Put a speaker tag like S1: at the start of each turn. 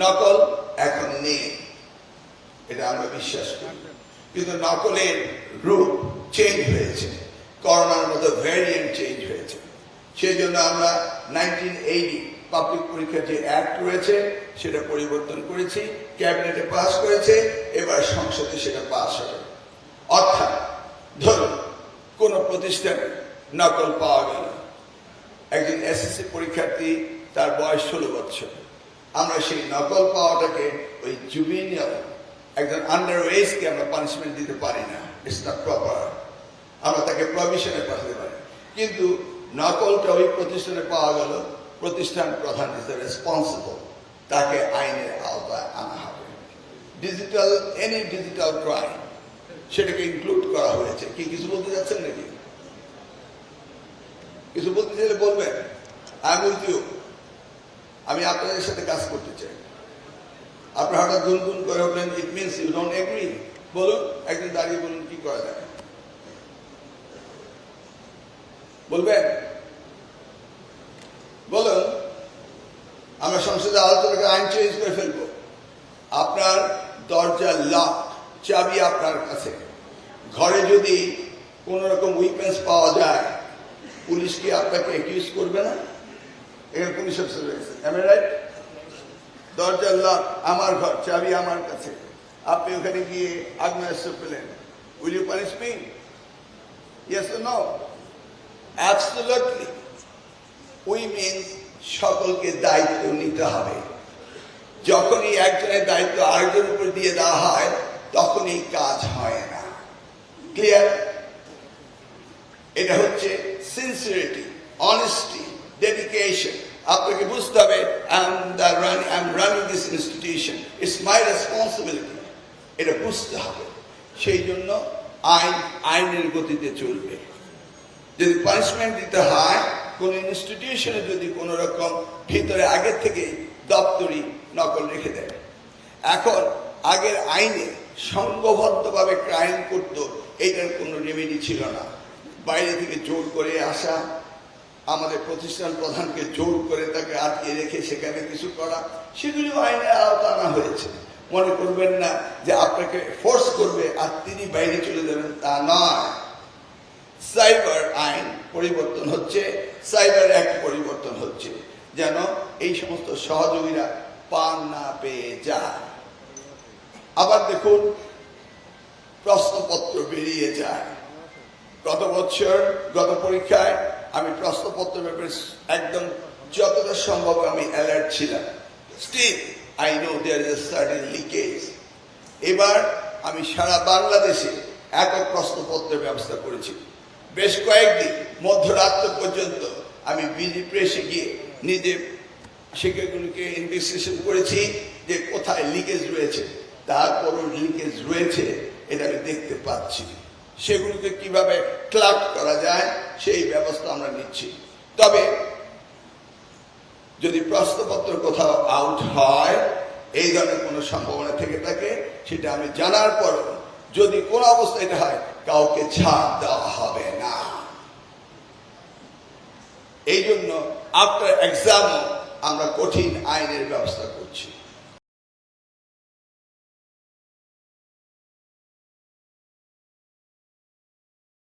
S1: নকল এখন নেই, এটা আমরা বিশ্বাস করি। কিন্তু নকলের রূপ চেঞ্জ হয়েছে, করোনার মতো ভ্যারিয়েন্ট চেঞ্জ হয়েছে। সেই জন্য আমরা 1980 পাবলিক পরীক্ষার যে অ্যাক্ট রয়েছে সেটা পরিবর্তন করেছি, ক্যাবিনেটে পাস করেছে, এবার সংসদে সেটা পাস হবে। অর্থাৎ ধরুন কোন প্রতিষ্ঠানে নকল পাওয়া গেল, একজন এসএসসি পরীক্ষার্থী, তার বয়স 16 বছর, আমরা সেই নকল পাওয়াটাকে ওই জুবিনিয়াল একজন আন্ডার এজকে আমরা পানিশমেন্ট দিতে পারি না, ইটস নট প্রপার, আমরা তাকে প্রভিশনে পাঠাতে পারি। কিন্তু নকলটা ওই প্রতিষ্ঠানে পাওয়া গেল, প্রতিষ্ঠান প্রধান ইজ রেসপন্সিবল, তাকে আইনের আওতায় আনা হবে। ডিজিটাল এনি ডিজিটাল ক্রাইম সেটাকে ইনক্লুড করা হয়েছে। কি কিছু বলতে যাচ্ছেন নাকি? কিছু বলতে চাইলে বলবেন, আই এম উইথ ইউ, আমি আপনাদের সাথে কাজ করতে চাই। আপনারা হঠাৎ গুনগুন করে বললেন it means you don't agree, বলুন, একদিন দাঁড়িয়ে বলুন কি করা যায়, বলবেন? বলুন, আমরা সংসদে আলোচনা আইন চেঞ্জ করে ফেলবো। আপনার দরজার লক, চাবি আপনার কাছে, ঘরে যদি কোন রকম উইপেন্স পাওয়া যায়, পুলিশ কি আপনাকে অ্যাকিউজ করবে না? এখানে পুলিশ অফিসার রয়েছে, এম আই রাইট? দরজার লক, আমার ঘর, চাবি আমার কাছে, আপনি ওখানে গিয়ে আগ্নেয়াস্ত্র পেলেন, will you punish me? Yes or no? Absolutely. We means সকলকে দায়িত্ব নিতে হবে। যখনই একজনের দায়িত্ব আরেকজনের উপর দিয়ে দেওয়া হয় তখনই কাজ হয় না। ক্লিয়ার? এটা হচ্ছে সিনসিয়ারিটি, অনেস্টি, ডেডিকেশন। আপনাকে বুঝতে হবে I am running this institution, it's my responsibility, এটা বুঝতে হবে। সেই জন্য আইনের গতিতে চলবে। যদি পানিশমেন্ট দিতে হয় কোন ইনস্টিটিউশনে, যদি কোন রকম ভিতরে আগের থেকে দপ্তরি নকল রেখে দেয়, এখন আগের আইনে সংঘবদ্ধভাবে ক্রাইম করত, এইটার কোনো রেমেডি ছিল না। বাইরে থেকে জোর করে আসা, আমাদের প্রতিষ্ঠান প্রধানকে জোর করে তাকে আটকে রেখে সেখানে কিছু করা, সেগুলি আইনের আওতা আনা হয়েছে। মনে করবেন না যে আপনাকে ফোর্স করবে আর তিনি বাইরে চলে যাবেন, তা নয়। সাইবার আইন পরিবর্তন হচ্ছে, সাইবার অ্যাক্ট পরিবর্তন হচ্ছে, যেন এই সমস্ত সহযোগীরা পান না পেয়ে যায়। আবার দেখুন, প্রশ্নপত্র বেরিয়ে যায়। গত বছর গত পরীক্ষায় আমি প্রশ্নপত্র ব্যাপারে একদম যতটা সম্ভব আমি অ্যালার্ট ছিলাম। Still I know there is a certain leakage. এবার আমি সারা বাংলাদেশে একক প্রশ্নপত্রের ব্যবস্থা করেছি। বেশ কয়েকদিন মধ্যরাত্র পর্যন্ত আমি বিজি প্রেসে গিয়ে নিজে সেগুলোকে ইনভেস্টিগেশন করেছি যে কোথায় লিকেজ রয়েছে। তারপরও লিকেজ রয়েছে, এটা আমি দেখতে পাচ্ছি। সেগুলোকে কিভাবে ক্লাব করা যায় সেই ব্যবস্থা আমরা নিচ্ছি। তবে যদি প্রশ্নপত্র কোথাও আউট হয়, এই ধরনের কোনো সম্ভাবনা থেকে থাকে, সেটা আমি জানার পর যদি কোন অবস্থা এটা হয়, কাউকে ছাড় দেওয়া হবে না। এই জন্য আফটার এক্সামও আমরা কঠিন আইনের ব্যবস্থা করছি।